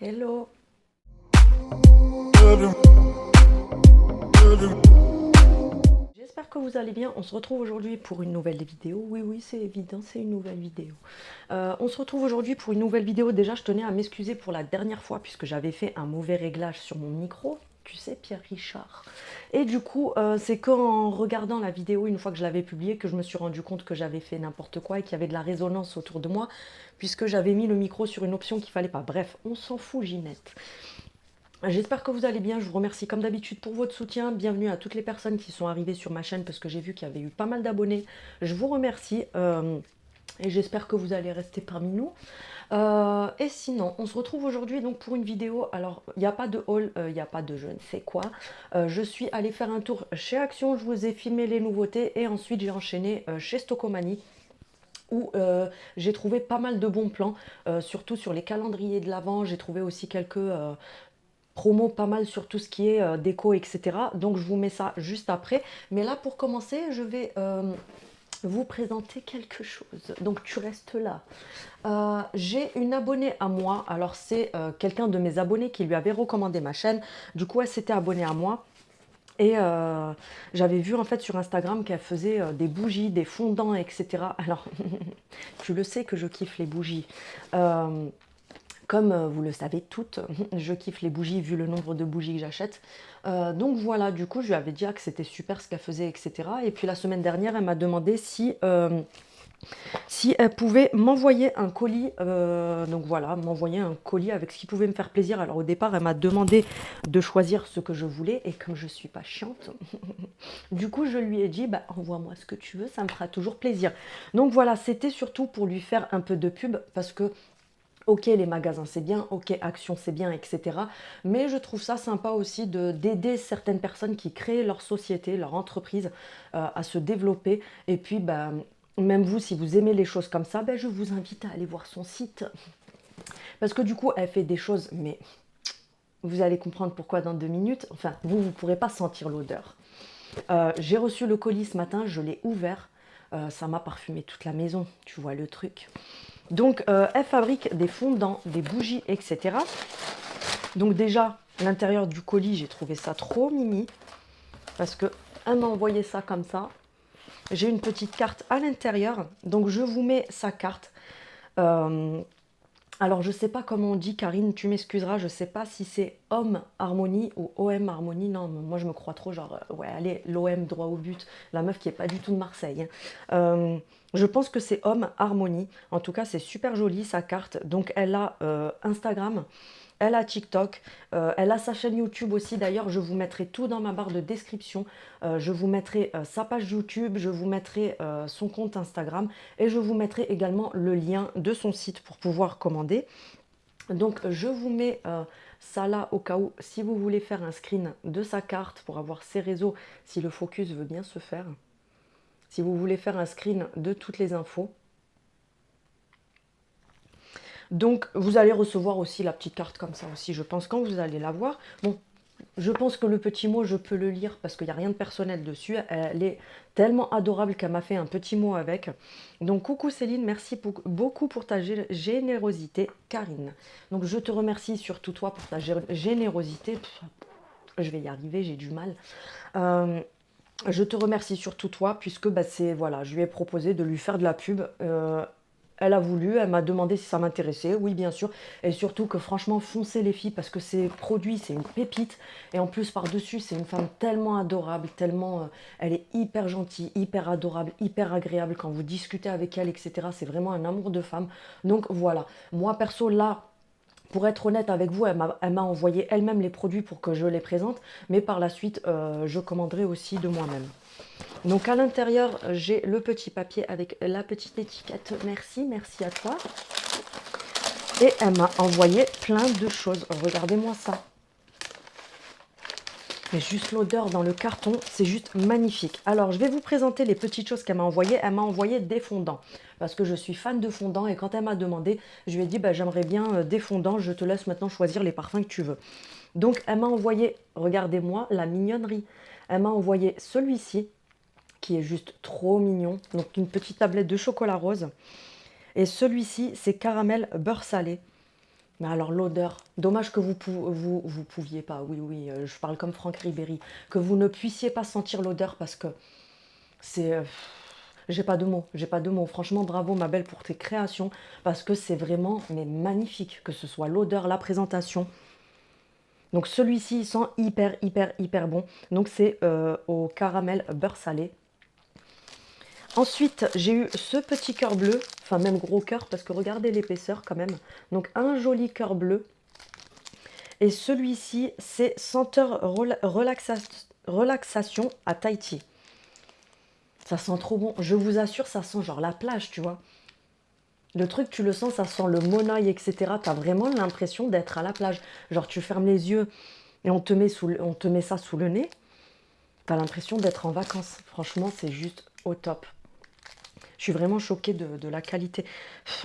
Hello. J'espère que vous allez bien. On se retrouve aujourd'hui pour une nouvelle vidéo. Oui, c'est évident, c'est une nouvelle vidéo. On se retrouve aujourd'hui pour une nouvelle vidéo. Déjà, je tenais à m'excuser pour la dernière fois puisque j'avais fait un mauvais réglage sur mon micro. Tu sais, Pierre Richard. Et du coup, c'est qu'en regardant la vidéo, une fois que je l'avais publiée, que je me suis rendu compte que j'avais fait n'importe quoi et qu'il y avait de la résonance autour de moi, puisque j'avais mis le micro sur une option qu'il fallait pas. Bref, on s'en fout, Ginette. J'espère que vous allez bien, je vous remercie comme d'habitude pour votre soutien. Bienvenue à toutes les personnes qui sont arrivées sur ma chaîne parce que j'ai vu qu'il y avait eu pas mal d'abonnés. Je vous remercie et j'espère que vous allez rester parmi nous. Et sinon, on se retrouve aujourd'hui donc pour une vidéo. Alors, il n'y a pas de haul, il n'y a pas de je ne sais quoi. Je suis allée faire un tour chez Action, je vous ai filmé les nouveautés et ensuite j'ai enchaîné chez Stocomanie où j'ai trouvé pas mal de bons plans, surtout sur les calendriers de l'Avent. J'ai trouvé aussi quelques promo pas mal sur tout ce qui est déco, etc. Donc je vous mets ça juste après. Mais là, pour commencer, je vais vous présenter quelque chose. Donc tu restes là. J'ai une abonnée à moi. Alors c'est quelqu'un de mes abonnés qui lui avait recommandé ma chaîne. Du coup, elle s'était abonnée à moi. Et j'avais vu en fait sur Instagram qu'elle faisait des bougies, des fondants, etc. Alors, tu le sais que je kiffe les bougies. Comme vous le savez toutes, je kiffe les bougies vu le nombre de bougies que j'achète. Donc voilà, du coup, je lui avais dit que c'était super ce qu'elle faisait, etc. Et puis la semaine dernière, elle m'a demandé si elle pouvait m'envoyer un colis. Donc voilà, m'envoyer un colis avec ce qui pouvait me faire plaisir. Alors au départ, elle m'a demandé de choisir ce que je voulais. Et comme je ne suis pas chiante, du coup, je lui ai dit, bah, envoie-moi ce que tu veux, ça me fera toujours plaisir. Donc voilà, c'était surtout pour lui faire un peu de pub parce que ok, les magasins c'est bien, ok, Action c'est bien, etc. Mais je trouve ça sympa aussi d'aider certaines personnes qui créent leur société, leur entreprise à se développer. Et puis, bah, même vous, si vous aimez les choses comme ça, bah, je vous invite à aller voir son site. Parce que du coup, elle fait des choses, mais vous allez comprendre pourquoi dans 2 minutes. Enfin, vous ne pourrez pas sentir l'odeur. J'ai reçu le colis ce matin, je l'ai ouvert. Ça m'a parfumé toute la maison, tu vois le truc. Donc, elle fabrique des fondants, des bougies, etc. Donc déjà, l'intérieur du colis, j'ai trouvé ça trop mimi. Parce qu'elle m'a envoyé ça comme ça. J'ai une petite carte à l'intérieur. Donc, je vous mets sa carte. Alors, je ne sais pas comment on dit, Karine, tu m'excuseras. Je ne sais pas si c'est Homme Harmonie ou OM Harmonie. Non, moi, je me crois trop genre, ouais, allez, l'OM droit au but. La meuf qui n'est pas du tout de Marseille. Je pense que c'est Homme Harmonie. En tout cas, c'est super joli, sa carte. Donc, elle a Instagram. Elle a TikTok, elle a sa chaîne YouTube aussi. D'ailleurs, je vous mettrai tout dans ma barre de description. Je vous mettrai sa page YouTube, je vous mettrai son compte Instagram et je vous mettrai également le lien de son site pour pouvoir commander. Donc, je vous mets ça là au cas où, si vous voulez faire un screen de sa carte pour avoir ses réseaux, si le focus veut bien se faire. Si vous voulez faire un screen de toutes les infos. Donc, vous allez recevoir aussi la petite carte comme ça aussi, je pense, quand vous allez la voir. Bon, je pense que le petit mot, je peux le lire parce qu'il n'y a rien de personnel dessus. Elle est tellement adorable qu'elle m'a fait un petit mot avec. Donc, coucou Céline, merci beaucoup pour ta générosité, Karine. Donc, je te remercie surtout toi pour ta générosité. Je vais y arriver, j'ai du mal. Je te remercie surtout toi puisque bah, voilà, je lui ai proposé de lui faire de la pub. Elle a voulu, elle m'a demandé si ça m'intéressait, oui bien sûr, et surtout que franchement foncez les filles parce que ces produits c'est une pépite, et en plus par-dessus c'est une femme tellement adorable, tellement, elle est hyper gentille, hyper adorable, hyper agréable quand vous discutez avec elle, etc. C'est vraiment un amour de femme, donc voilà, moi perso là, pour être honnête avec vous, elle m'a envoyé elle-même les produits pour que je les présente, mais par la suite je commanderai aussi de moi-même. Donc à l'intérieur, j'ai le petit papier avec la petite étiquette. Merci, merci à toi. Et elle m'a envoyé plein de choses. Regardez-moi ça. Mais juste l'odeur dans le carton, c'est juste magnifique. Alors, je vais vous présenter les petites choses qu'elle m'a envoyées. Elle m'a envoyé des fondants. Parce que je suis fan de fondants. Et quand elle m'a demandé, je lui ai dit, bah, j'aimerais bien des fondants. Je te laisse maintenant choisir les parfums que tu veux. Donc, elle m'a envoyé, regardez-moi, la mignonnerie. Elle m'a envoyé celui-ci, qui est juste trop mignon. Donc une petite tablette de chocolat rose. Et celui-ci, c'est caramel beurre salé. Mais alors l'odeur, dommage que vous pouviez pas, oui, oui, je parle comme Franck Ribéry, que vous ne puissiez pas sentir l'odeur parce que c'est... j'ai pas de mots, j'ai pas de mots. Franchement, bravo ma belle pour tes créations parce que c'est vraiment mais magnifique, que ce soit l'odeur, la présentation. Donc celui-ci, il sent hyper, hyper, hyper bon. Donc c'est au caramel beurre salé. Ensuite, j'ai eu ce petit cœur bleu, enfin même gros cœur parce que regardez l'épaisseur quand même. Donc un joli cœur bleu. Et celui-ci, c'est senteur relaxation à Tahiti. Ça sent trop bon. Je vous assure, ça sent genre la plage, tu vois. Le truc, tu le sens, ça sent le monoeil, etc. Tu as vraiment l'impression d'être à la plage. Genre, tu fermes les yeux et on te met ça sous le nez. Tu as l'impression d'être en vacances. Franchement, c'est juste au top. Je suis vraiment choquée de la qualité.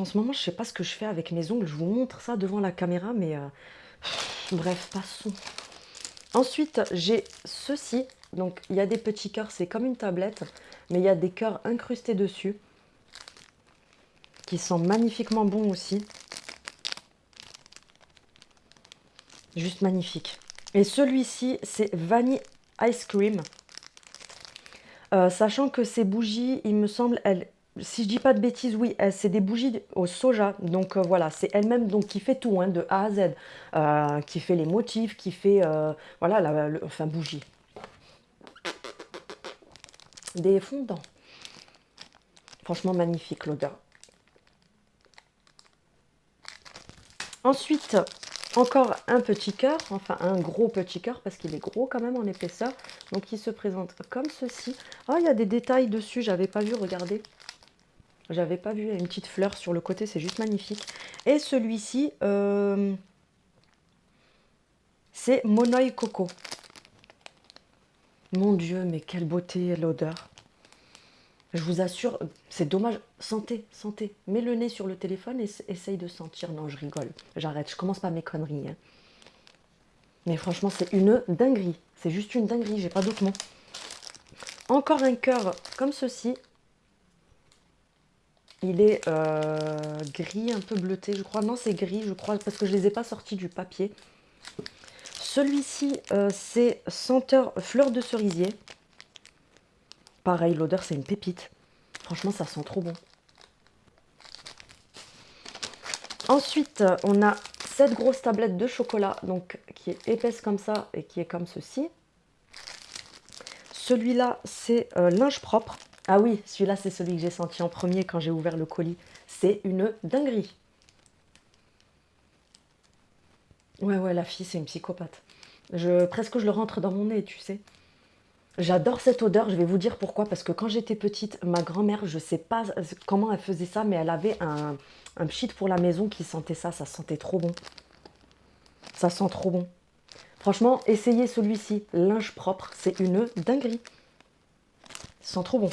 En ce moment, je ne sais pas ce que je fais avec mes ongles. Je vous montre ça devant la caméra, mais bref, passons. Ensuite, j'ai ceci. Donc, il y a des petits cœurs. C'est comme une tablette, mais il y a des cœurs incrustés dessus qui sont magnifiquement bons aussi. Juste magnifique. Et celui-ci, c'est Vanille Ice Cream. Sachant que ces bougies, il me semble, si je dis pas de bêtises, oui, c'est des bougies au soja. Donc voilà, c'est elle-même donc qui fait tout, hein, de A à Z. Qui fait les motifs, qui fait, voilà, enfin bougie. Des fondants. Franchement magnifique l'odeur. Ensuite, encore un petit cœur, enfin un gros petit cœur parce qu'il est gros quand même en épaisseur. Donc il se présente comme ceci. Oh, il y a des détails dessus, j'avais pas vu, regardez. J'avais pas vu, il y a une petite fleur sur le côté, c'est juste magnifique. Et celui-ci, c'est Monoeil Coco. Mon Dieu, mais quelle beauté l'odeur. Je vous assure, c'est dommage. Sentez, sentez. Mets le nez sur le téléphone et essaye de sentir. Non, je rigole. J'arrête, je commence pas mes conneries. Hein. Mais franchement, c'est une dinguerie. C'est juste une dinguerie, j'ai pas d'autre mot. Encore un cœur comme ceci. Il est gris, un peu bleuté, je crois. Non, c'est gris, je crois, parce que je ne les ai pas sortis du papier. Celui-ci, c'est senteur fleur de cerisier. Pareil, l'odeur, c'est une pépite. Franchement, ça sent trop bon. Ensuite, on a cette grosse tablette de chocolat, donc qui est épaisse comme ça et qui est comme ceci. Celui-là, c'est linge propre. Ah oui, celui-là, c'est celui que j'ai senti en premier quand j'ai ouvert le colis. C'est une dinguerie. Ouais, la fille, c'est une psychopathe. Presque, je le rentre dans mon nez, tu sais. J'adore cette odeur, je vais vous dire pourquoi. Parce que quand j'étais petite, ma grand-mère, je ne sais pas comment elle faisait ça, mais elle avait un pchit pour la maison qui sentait ça. Ça sentait trop bon. Ça sent trop bon. Franchement, essayez celui-ci. Linge propre, c'est une dinguerie. Ça sent trop bon.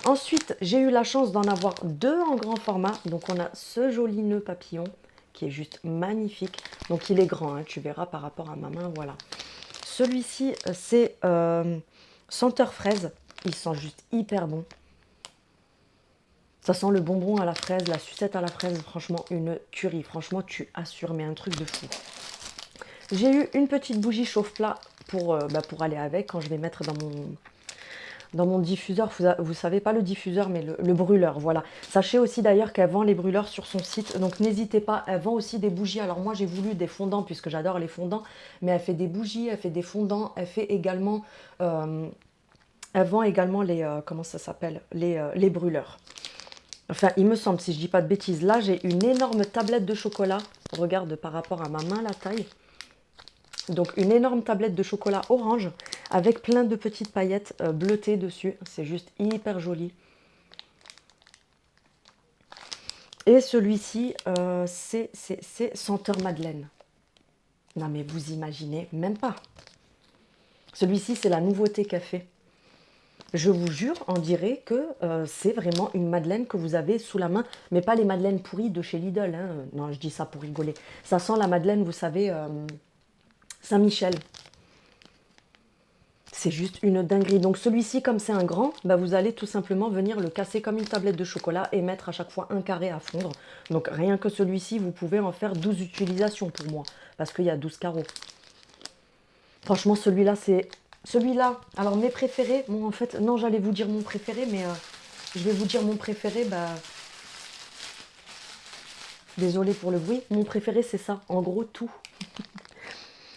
Ensuite, j'ai eu la chance d'en avoir deux en grand format. Donc, on a ce joli nœud papillon qui est juste magnifique. Donc, il est grand, hein, tu verras par rapport à ma main, voilà. Celui-ci, c'est senteur fraise. Il sent juste hyper bon. Ça sent le bonbon à la fraise, la sucette à la fraise. Franchement, une tuerie. Franchement, tu assures, mais un truc de fou. J'ai eu une petite bougie chauffe-plat pour aller avec quand je vais mettre dans mon diffuseur. Vous savez, pas le diffuseur, mais le brûleur, voilà. Sachez aussi d'ailleurs qu'elle vend les brûleurs sur son site, donc n'hésitez pas. Elle vend aussi des bougies. Alors moi, j'ai voulu des fondants, puisque j'adore les fondants, mais elle fait des bougies, elle fait des fondants, elle fait également... elle vend également les... comment ça s'appelle, les brûleurs. Enfin, il me semble, si je dis pas de bêtises. Là, j'ai une énorme tablette de chocolat. Regarde par rapport à ma main, la taille. Donc une énorme tablette de chocolat orange avec plein de petites paillettes bleutées dessus. C'est juste hyper joli. Et celui-ci, c'est senteur madeleine. Non mais vous imaginez même pas. Celui-ci, c'est la nouveauté qu'elle fait. Je vous jure, on dirait que c'est vraiment une madeleine que vous avez sous la main. Mais pas les madeleines pourries de chez Lidl. Hein. Non, je dis ça pour rigoler. Ça sent la madeleine, vous savez... Saint-Michel. c'est juste une dinguerie. Donc celui-ci, comme c'est un grand, bah, vous allez tout simplement venir le casser comme une tablette de chocolat et mettre à chaque fois un carré à fondre. Donc rien que celui-ci, vous pouvez en faire 12 utilisations pour moi, parce qu'il y a 12 carreaux. Franchement, celui-là, c'est... Celui-là, alors mes préférés, bon en fait, non, j'allais vous dire mon préféré, mais je vais vous dire mon préféré, bah... Désolée pour le bruit, mon préféré c'est ça, en gros tout.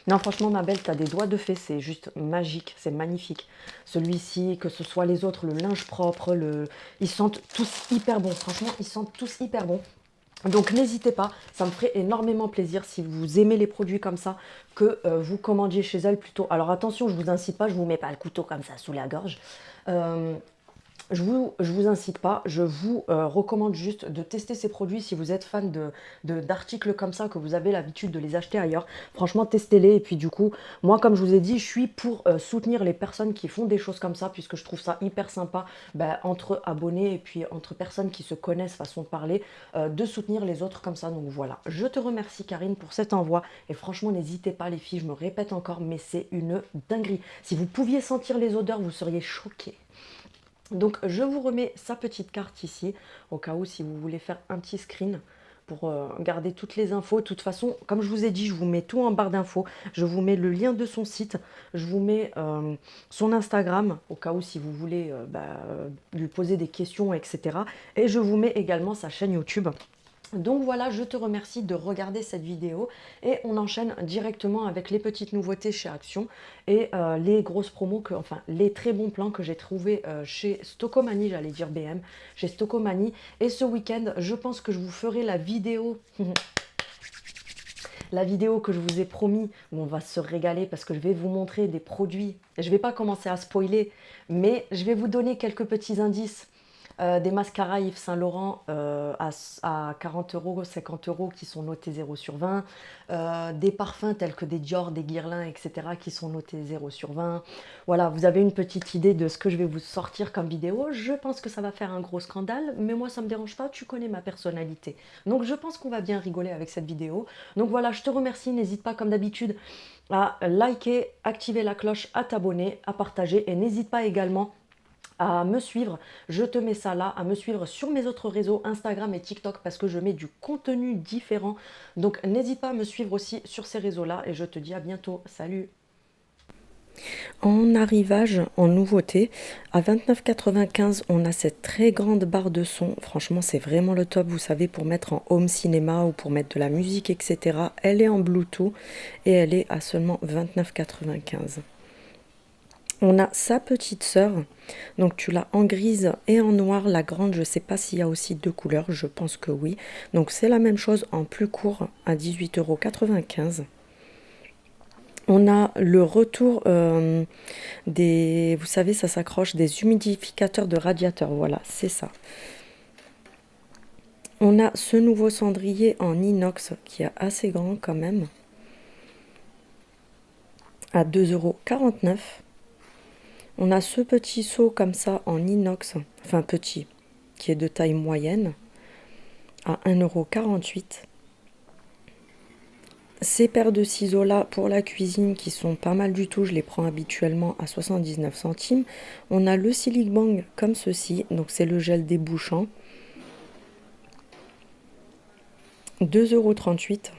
Non, franchement, ma belle, t'as des doigts de fée, c'est juste magique, c'est magnifique. Celui-ci, que ce soit les autres, le linge propre, ils sentent tous hyper bons. Franchement, ils sentent tous hyper bons. Donc n'hésitez pas, ça me ferait énormément plaisir si vous aimez les produits comme ça, que vous commandiez chez elle plutôt. Alors attention, je vous incite pas, je vous mets pas le couteau comme ça sous la gorge. Euh, je vous incite pas, je vous recommande juste de tester ces produits si vous êtes fan d'articles comme ça, que vous avez l'habitude de les acheter ailleurs. Franchement, testez-les. Et puis du coup, moi, comme je vous ai dit, je suis pour soutenir les personnes qui font des choses comme ça, puisque je trouve ça hyper sympa, entre abonnés et puis entre personnes qui se connaissent, façon de parler, de soutenir les autres comme ça. Donc voilà, je te remercie Karine pour cet envoi. Et franchement, n'hésitez pas les filles, je me répète encore, mais c'est une dinguerie. Si vous pouviez sentir les odeurs, vous seriez choqués. Donc je vous remets sa petite carte ici, au cas où si vous voulez faire un petit screen pour garder toutes les infos. De toute façon, comme je vous ai dit, je vous mets tout en barre d'infos. Je vous mets le lien de son site, je vous mets son Instagram, au cas où si vous voulez lui poser des questions, etc. Et je vous mets également sa chaîne YouTube. Donc voilà, je te remercie de regarder cette vidéo et on enchaîne directement avec les petites nouveautés chez Action et les grosses promos, enfin les très bons plans que j'ai trouvés chez Stockomanie, j'allais dire BM, chez Stockomanie. Et ce week-end, je pense que je vous ferai la vidéo... La vidéo que je vous ai promis, où on va se régaler parce que je vais vous montrer des produits. Je ne vais pas commencer à spoiler, mais je vais vous donner quelques petits indices. Des mascaras Yves Saint Laurent à 40 euros, 50 euros qui sont notés 0 sur 20. Des parfums tels que des Dior, des Guerlain, etc. qui sont notés 0 sur 20. Voilà, vous avez une petite idée de ce que je vais vous sortir comme vidéo. Je pense que ça va faire un gros scandale, mais moi ça ne me dérange pas, tu connais ma personnalité. Donc je pense qu'on va bien rigoler avec cette vidéo. Donc voilà, je te remercie, n'hésite pas comme d'habitude à liker, activer la cloche, à t'abonner, à partager et n'hésite pas également à me suivre, je te mets ça là, à me suivre sur mes autres réseaux, Instagram et TikTok, parce que je mets du contenu différent. Donc n'hésite pas à me suivre aussi sur ces réseaux-là et je te dis à bientôt. Salut! En arrivage, en nouveauté, à 29,95 €, on a cette très grande barre de son. Franchement, c'est vraiment le top, vous savez, pour mettre en home cinéma ou pour mettre de la musique, etc. Elle est en Bluetooth et elle est à seulement 29,95 €. On a sa petite sœur, donc tu l'as en grise et en noir. La grande, je ne sais pas s'il y a aussi deux couleurs, je pense que oui. Donc c'est la même chose en plus court à 18,95 €. On a le retour des, vous savez, ça s'accroche, des humidificateurs de radiateur, voilà, c'est ça. On a ce nouveau cendrier en inox qui est assez grand quand même, à 2,49 €. On a ce petit seau comme ça en inox, enfin petit, qui est de taille moyenne, à 1,48 €. Ces paires de ciseaux là pour la cuisine qui sont pas mal du tout, je les prends habituellement à 79 centimes. On a le Silic Bang comme ceci, donc c'est le gel débouchant, 2,38 €.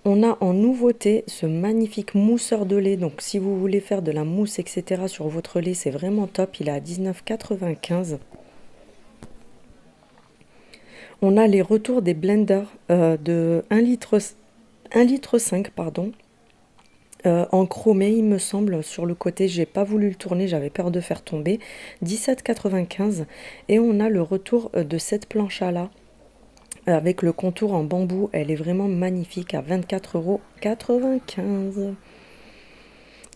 On a en nouveauté ce magnifique mousseur de lait, donc si vous voulez faire de la mousse, etc. sur votre lait, c'est vraiment top, il est à 19,95 €. On a les retours des blenders de 1,5 litre, pardon, en chromé, il me semble, sur le côté, j'ai pas voulu le tourner, j'avais peur de faire tomber, 17,95 €. Et on a le retour de cette plancha-là, avec le contour en bambou, elle est vraiment magnifique à 24,95 €.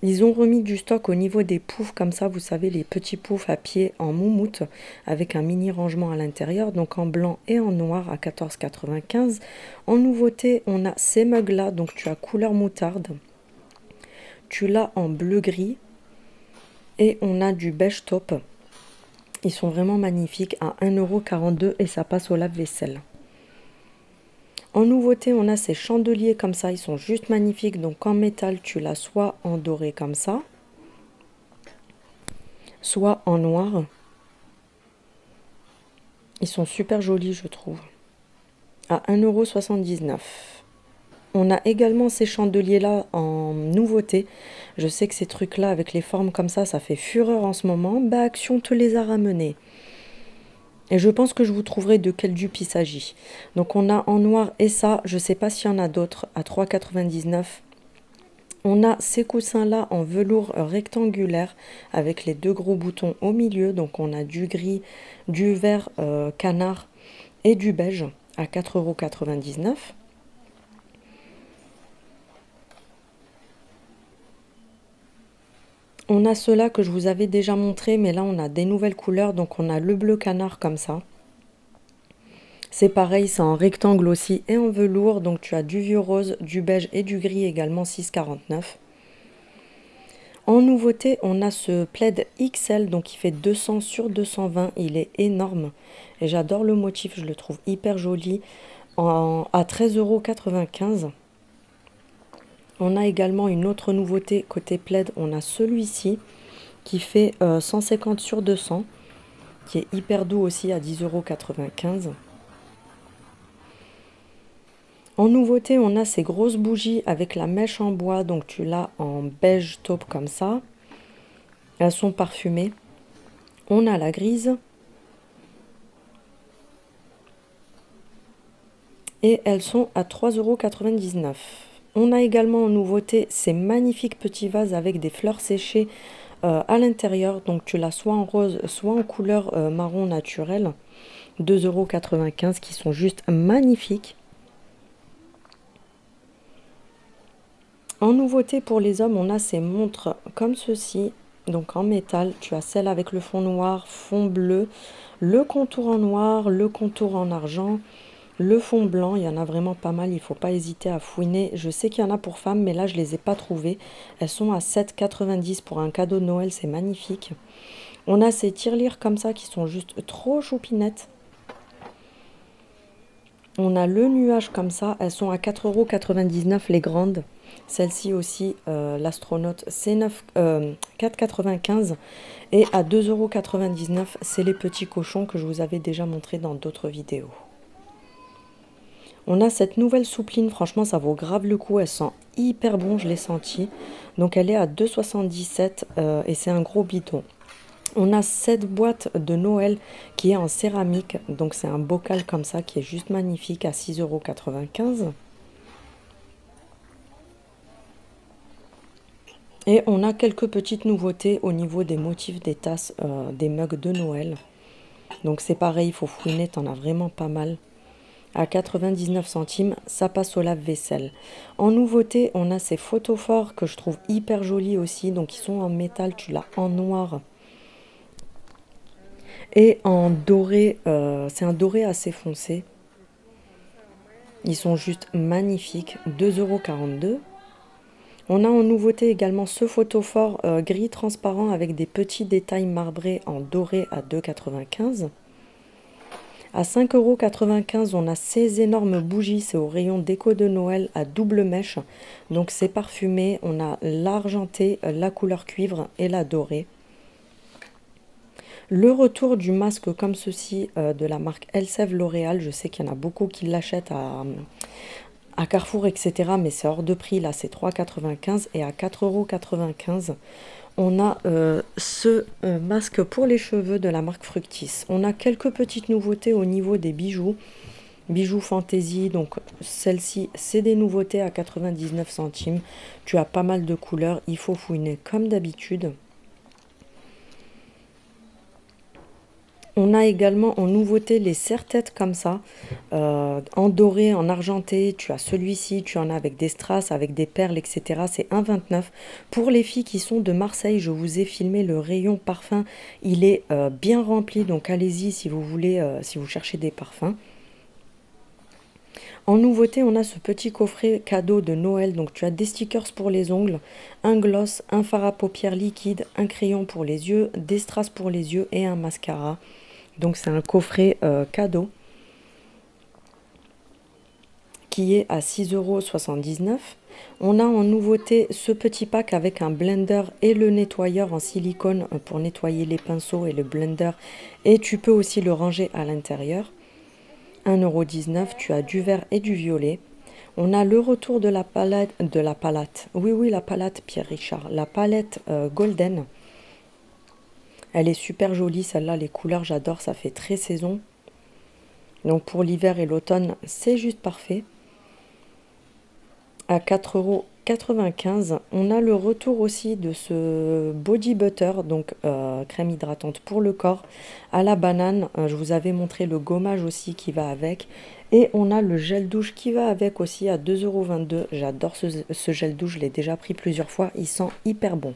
Ils ont remis du stock au niveau des poufs, comme ça, vous savez, les petits poufs à pied en moumoute, avec un mini rangement à l'intérieur, donc en blanc et en noir à 14,95 €. En nouveauté, on a ces mugs-là, donc tu as couleur moutarde, tu l'as en bleu-gris, et on a du beige taupe. Ils sont vraiment magnifiques à 1,42 € et ça passe au lave-vaisselle. En nouveauté, on a ces chandeliers comme ça, ils sont juste magnifiques. Donc en métal, tu l'as soit en doré comme ça, soit en noir. Ils sont super jolis, je trouve. À 1,79 €. On a également ces chandeliers-là en nouveauté. Je sais que ces trucs-là, avec les formes comme ça fait fureur en ce moment. Bah, Action te les a ramenés. Et je pense que je vous trouverai de quel dupe il s'agit. Donc on a en noir et ça, je ne sais pas s'il y en a d'autres, à 3,99 €. On a ces coussins-là en velours rectangulaire avec les deux gros boutons au milieu. Donc on a du gris, du vert canard et du beige à 4,99 €. On a ceux-là que je vous avais déjà montré, mais là on a des nouvelles couleurs. Donc on a le bleu canard comme ça. C'est pareil, c'est en rectangle aussi et en velours. Donc tu as du vieux rose, du beige et du gris également, 6,49 €. En nouveauté, on a ce plaid XL, donc il fait 200 sur 220. Il est énorme et j'adore le motif, je le trouve hyper joli, à 13,95 €. On a également une autre nouveauté côté plaid, on a celui-ci qui fait 150 sur 200, qui est hyper doux aussi à 10,95 €. En nouveauté, on a ces grosses bougies avec la mèche en bois, donc tu l'as en beige taupe comme ça. Elles sont parfumées. On a la grise. Et elles sont à 3,99 €. On a également en nouveauté ces magnifiques petits vases avec des fleurs séchées à l'intérieur. Donc tu l'as soit en rose, soit en couleur marron naturel. 2,95 € qui sont juste magnifiques. En nouveauté pour les hommes, on a ces montres comme ceci. Donc en métal, tu as celle avec le fond noir, fond bleu, le contour en noir, le contour en argent, le fond blanc. Il y en a vraiment pas mal, il ne faut pas hésiter à fouiner. Je sais qu'il y en a pour femmes, mais là je ne les ai pas trouvées. Elles sont à 7,90 € pour un cadeau de Noël, c'est magnifique. On a ces tirelires comme ça qui sont juste trop choupinettes. On a le nuage comme ça, elles sont à 4,99 € les grandes. Celle-ci aussi, l'astronaute, c'est 4,95 € et à 2,99 €, c'est les petits cochons que je vous avais déjà montré dans d'autres vidéos. On a cette nouvelle soupline, franchement ça vaut grave le coup, elle sent hyper bon, je l'ai senti. Donc elle est à 2,77 € et c'est un gros bidon. On a cette boîte de Noël qui est en céramique, donc c'est un bocal comme ça qui est juste magnifique à 6,95 €. Et on a quelques petites nouveautés au niveau des motifs des tasses, des mugs de Noël. Donc c'est pareil, il faut fouiner, t'en as vraiment pas mal. À 99 centimes, ça passe au lave-vaisselle. En nouveauté, on a ces photophores que je trouve hyper jolis aussi. Donc ils sont en métal, tu l'as en noir et en doré. C'est un doré assez foncé. Ils sont juste magnifiques. 2,42 €. On a en nouveauté également ce photophore gris transparent avec des petits détails marbrés en doré à 2,95 €. À 5,95 €, on a ces énormes bougies, c'est au rayon déco de Noël à double mèche. Donc c'est parfumé, on a l'argenté, la couleur cuivre et la dorée. Le retour du masque comme ceci de la marque Elseve L'Oréal, je sais qu'il y en a beaucoup qui l'achètent à Carrefour, etc. Mais c'est hors de prix, là c'est 3,95 € et à 4,95 €. On a ce masque pour les cheveux de la marque Fructis. On a quelques petites nouveautés au niveau des bijoux. Bijoux fantaisie, donc celle-ci, c'est des nouveautés à 99 centimes. Tu as pas mal de couleurs, il faut fouiner comme d'habitude. On a également en nouveauté les serre-têtes comme ça, en doré, en argenté. Tu as celui-ci, tu en as avec des strass, avec des perles, etc. C'est 1,29 €. Pour les filles qui sont de Marseille, je vous ai filmé le rayon parfum. Il est bien rempli, donc allez-y si vous voulez, si vous cherchez des parfums. En nouveauté, on a ce petit coffret cadeau de Noël. Donc tu as des stickers pour les ongles, un gloss, un fard à paupières liquide, un crayon pour les yeux, des strass pour les yeux et un mascara. Donc c'est un coffret cadeau qui est à 6,79 €. On a en nouveauté ce petit pack avec un blender et le nettoyeur en silicone pour nettoyer les pinceaux et le blender. Et tu peux aussi le ranger à l'intérieur. 1,19 €, tu as du vert et du violet. On a le retour de la palette, oui oui la palette Pierre Richard, la palette Golden. Elle est super jolie celle-là, les couleurs j'adore, ça fait très saison. Donc pour l'hiver et l'automne, c'est juste parfait. À 4,95 €. On a le retour aussi de ce body butter, donc crème hydratante pour le corps, à la banane. Je vous avais montré le gommage aussi qui va avec. Et on a le gel douche qui va avec aussi à 2,22 €. J'adore ce gel douche, je l'ai déjà pris plusieurs fois, il sent hyper bon.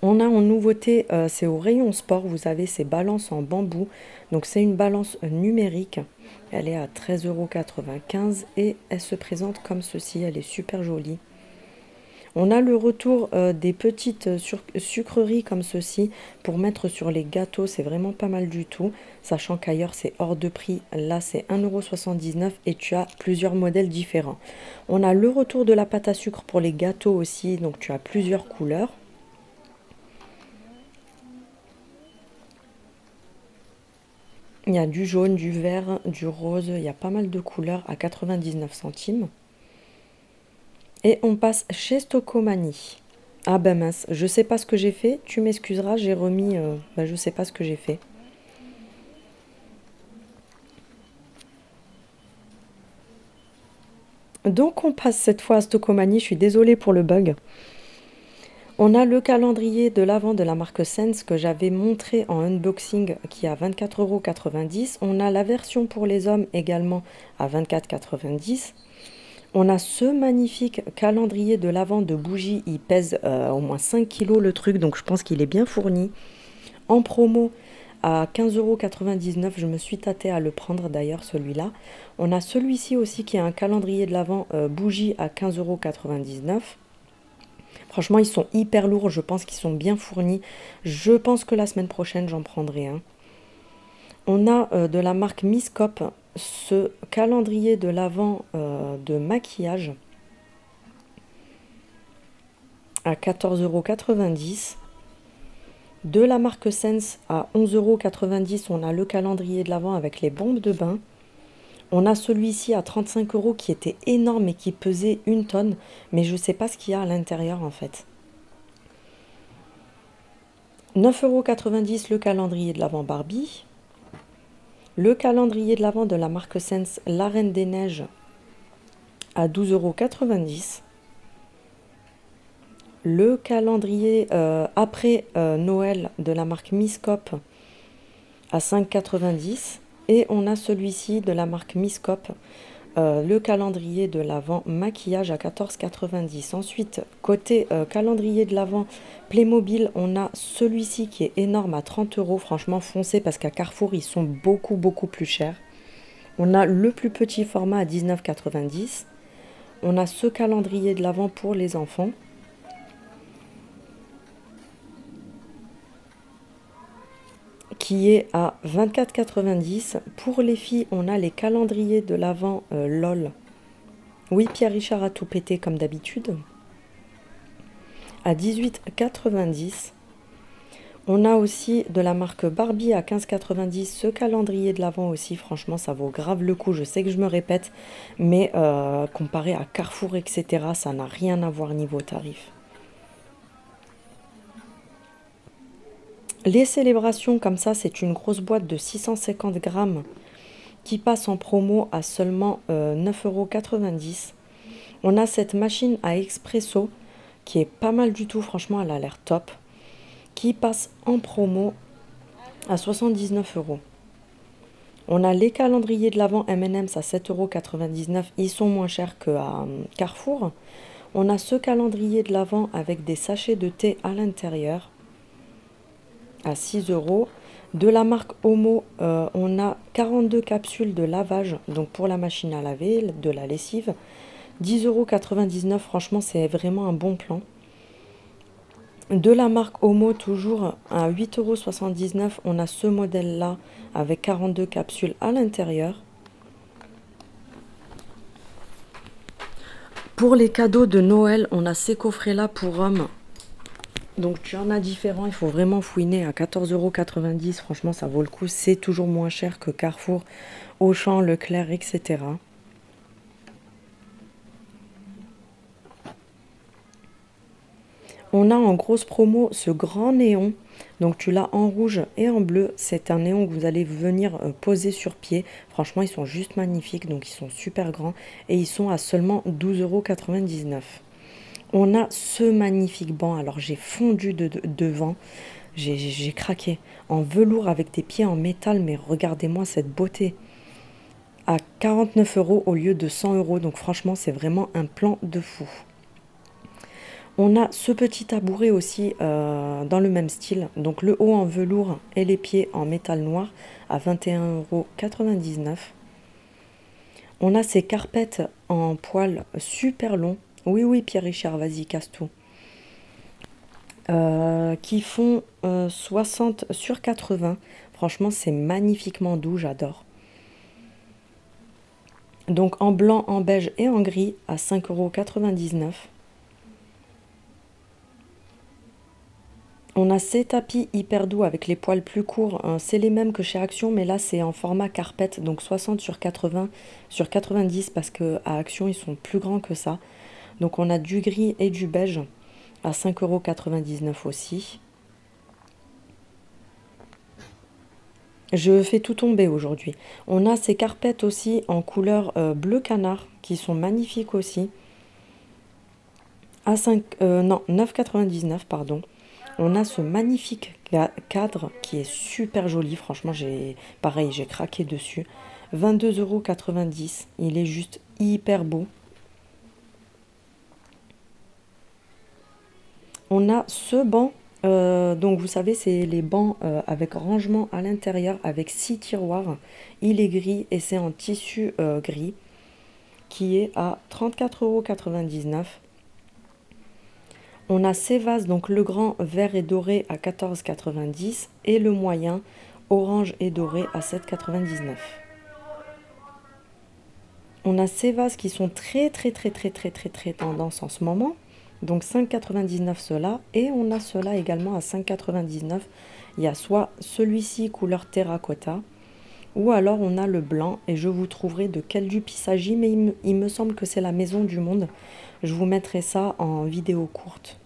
On a en nouveauté, c'est au rayon sport, vous avez ces balances en bambou. Donc c'est une balance numérique. Elle est à 13,95 € et elle se présente comme ceci. Elle est super jolie. On a le retour des petites sucreries comme ceci pour mettre sur les gâteaux. C'est vraiment pas mal du tout. Sachant qu'ailleurs c'est hors de prix. Là c'est 1,79 € et tu as plusieurs modèles différents. On a le retour de la pâte à sucre pour les gâteaux aussi. Donc tu as plusieurs couleurs. Il y a du jaune, du vert, du rose, il y a pas mal de couleurs à 99 centimes. Et on passe chez Stocomanie. Ah ben mince, je sais pas ce que j'ai fait, tu m'excuseras, j'ai remis, je sais pas ce que j'ai fait. Donc on passe cette fois à Stocomanie, je suis désolée pour le bug. On a le calendrier de l'Avent de la marque Sense que j'avais montré en unboxing qui est à 24,90 €. On a la version pour les hommes également à 24,90 €. On a ce magnifique calendrier de l'Avent de bougies. Il pèse au moins 5 kg le truc, donc je pense qu'il est bien fourni. En promo à 15,99 €. Je me suis tâtée à le prendre d'ailleurs celui-là. On a celui-ci aussi qui est un calendrier de l'Avent bougie à 15,99 €. Franchement, ils sont hyper lourds, je pense qu'ils sont bien fournis. Je pense que la semaine prochaine, j'en prendrai un. On a de la marque Miscop ce calendrier de l'Avent de maquillage à 14,90 €. De la marque Sense à 11,90 €, on a le calendrier de l'Avent avec les bombes de bain. On a celui-ci à 35 € qui était énorme et qui pesait 1 tonne, mais je ne sais pas ce qu'il y a à l'intérieur en fait. 9,90 € le calendrier de l'Avent Barbie. Le calendrier de l'Avent de la marque Sense, la Reine des Neiges, à 12,90 €. Le calendrier après Noël de la marque Miscop à 5,90 €. Et on a celui-ci de la marque Miscop, le calendrier de l'Avent maquillage à 14,90 €. Ensuite, côté calendrier de l'Avent Playmobil, on a celui-ci qui est énorme à 30 €. Franchement, foncez parce qu'à Carrefour, ils sont beaucoup plus chers. On a le plus petit format à 19,90 €. On a ce calendrier de l'Avent pour les enfants. Qui est à 24,90 €. Pour les filles, on a les calendriers de l'Avent LOL. Oui, Pierre Richard a tout pété comme d'habitude. À 18,90 €. On a aussi de la marque Barbie à 15,90 €. Ce calendrier de l'Avent aussi, franchement, ça vaut grave le coup. Je sais que je me répète, mais comparé à Carrefour, etc., ça n'a rien à voir niveau tarif. Les célébrations comme ça, c'est une grosse boîte de 650 grammes qui passe en promo à seulement 9,90 €. On a cette machine à expresso qui est pas mal du tout, franchement, elle a l'air top, qui passe en promo à 79 €. On a les calendriers de l'Avent M&M's à 7,99 €. Ils sont moins chers qu'à Carrefour. On a ce calendrier de l'Avent avec des sachets de thé à l'intérieur à 6 €. De la marque Omo, on a 42 capsules de lavage, donc pour la machine à laver, de la lessive. 10,99 €, franchement, c'est vraiment un bon plan. De la marque Omo, toujours à 8,79 €, on a ce modèle-là avec 42 capsules à l'intérieur. Pour les cadeaux de Noël, on a ces coffrets-là pour hommes. Donc tu en as différents, il faut vraiment fouiner à 14,90 €. Franchement, ça vaut le coup. C'est toujours moins cher que Carrefour, Auchan, Leclerc, etc. On a en grosse promo ce grand néon. Donc tu l'as en rouge et en bleu. C'est un néon que vous allez venir poser sur pied. Franchement, ils sont juste magnifiques. Donc ils sont super grands. Et ils sont à seulement 12,99 €. On a ce magnifique banc. Alors j'ai fondu devant. J'ai craqué. En velours avec des pieds en métal. Mais regardez-moi cette beauté. À 49 € au lieu de 100 €. Donc franchement, c'est vraiment un plan de fou. On a ce petit tabouret aussi dans le même style. Donc le haut en velours et les pieds en métal noir à 21,99 €. On a ces carpettes en poil super long. Oui, oui, Pierre-Richard, vas-y, casse tout. Qui font 60 sur 80. Franchement, c'est magnifiquement doux, j'adore. Donc en blanc, en beige et en gris à 5,99 €. On a ces tapis hyper doux avec les poils plus courts. C'est les mêmes que chez Action, mais là c'est en format carpette, donc 60 sur 80 sur 90 parce que à Action ils sont plus grands que ça. Donc on a du gris et du beige à 5,99 € aussi. Je fais tout tomber aujourd'hui. On a ces carpettes aussi en couleur bleu canard qui sont magnifiques aussi. À 9,99 €, pardon. On a ce magnifique cadre qui est super joli. Franchement, pareil, j'ai craqué dessus. 22,90 €. Il est juste hyper beau. On a ce banc. Donc vous savez, c'est les bancs avec rangement à l'intérieur avec 6 tiroirs. Il est gris et c'est en tissu gris qui est à 34,99 €. On a ces vases, donc le grand vert et doré à 14,90 € et le moyen orange et doré à 7,99 €. On a ces vases qui sont très tendance en ce moment. Donc 5,99 € ceux-là. Et on a ceux-là également à 5,99 €. Il y a soit celui-ci couleur terracotta ou alors on a le blanc et je vous trouverai de quel dupe il s'agit, mais il me semble que c'est la Maison du Monde. Je vous mettrai ça en vidéo courte.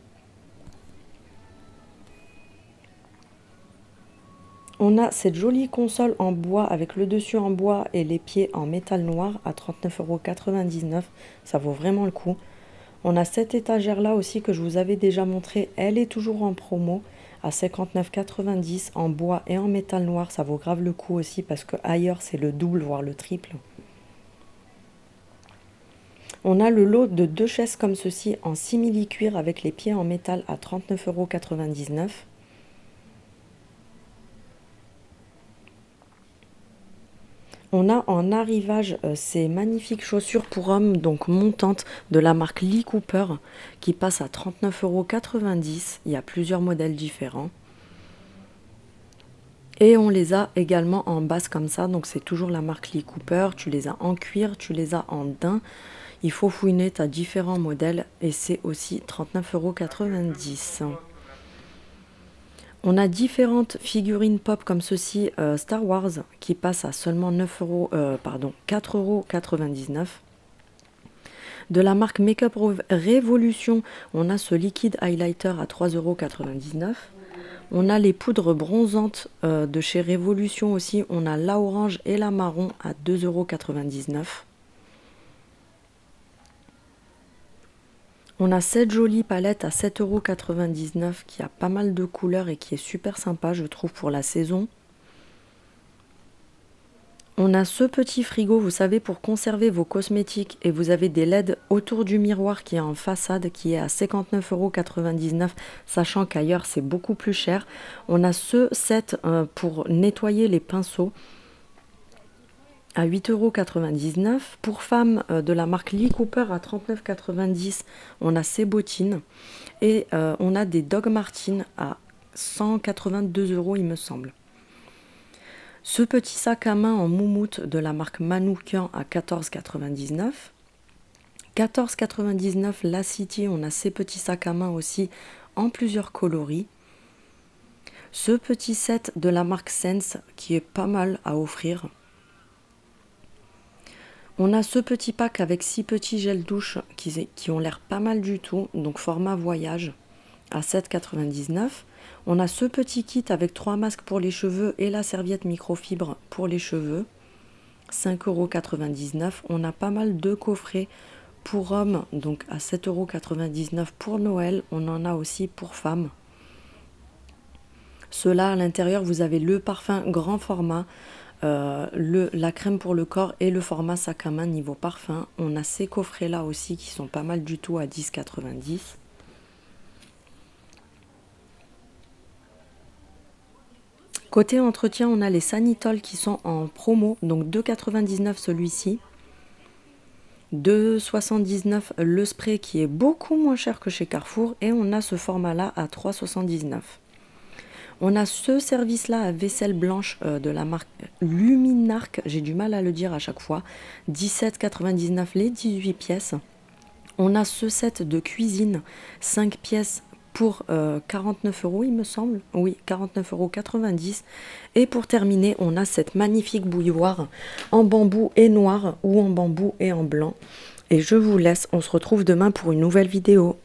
On a cette jolie console en bois avec le dessus en bois et les pieds en métal noir à 39,99 €. Ça vaut vraiment le coup. On a cette étagère là aussi que je vous avais déjà montré. Elle est toujours en promo à 59,90 € en bois et en métal noir. Ça vaut grave le coup aussi parce que ailleurs c'est le double voire le triple. On a le lot de 2 chaises comme ceci en simili-cuir avec les pieds en métal à 39,99 €. On a en arrivage ces magnifiques chaussures pour hommes, donc montantes, de la marque Lee Cooper, qui passent à 39,90 €. Il y a plusieurs modèles différents. Et on les a également en basse comme ça, donc c'est toujours la marque Lee Cooper. Tu les as en cuir, tu les as en daim. Il faut fouiner, tu as différents modèles et c'est aussi 39,90 €. On a différentes figurines pop comme ceci, Star Wars, qui passent à seulement 4,99 €. De la marque Makeup Revolution, on a ce liquide highlighter à 3,99 €. On a les poudres bronzantes de chez Revolution aussi. On a la orange et la marron à 2,99 €. On a cette jolie palette à 7,99 € qui a pas mal de couleurs et qui est super sympa, je trouve, pour la saison. On a ce petit frigo, vous savez, pour conserver vos cosmétiques et vous avez des LED autour du miroir qui est en façade qui est à 59,99 €, sachant qu'ailleurs c'est beaucoup plus cher. On a ce set pour nettoyer les pinceaux à 8,99 €. Pour femmes de la marque Lee Cooper à 39,90 €, on a ces bottines. Et on a des Dog Martens à 182 € il me semble. Ce petit sac à main en moumoute de la marque Manoukian à 14,99 €. 14,99 la City, on a ces petits sacs à main aussi en plusieurs coloris. Ce petit set de la marque Sense qui est pas mal à offrir. On a ce petit pack avec 6 petits gels douche qui ont l'air pas mal du tout, donc format voyage à 7,99. On a ce petit kit avec 3 masques pour les cheveux et la serviette microfibre pour les cheveux, 5,99 €. On a pas mal de coffrets pour hommes, donc à 7,99 € pour Noël. On en a aussi pour femmes. Ceux-là, à l'intérieur, vous avez le parfum grand format, la crème pour le corps et le format sac à main niveau parfum. On a ces coffrets là aussi qui sont pas mal du tout à 10,90 €. Côté entretien, on a les Sanitol qui sont en promo, donc 2,99 € celui-ci, 2,79 € le spray qui est beaucoup moins cher que chez Carrefour, et on a ce format là à 3,79 €. On a ce service-là à vaisselle blanche de la marque Luminarc, j'ai du mal à le dire à chaque fois, 17,99 € les 18 pièces. On a ce set de cuisine, 5 pièces pour 49 € il me semble, oui 49,90 €. Et pour terminer, on a cette magnifique bouilloire en bambou et noir ou en bambou et en blanc. Et je vous laisse, on se retrouve demain pour une nouvelle vidéo.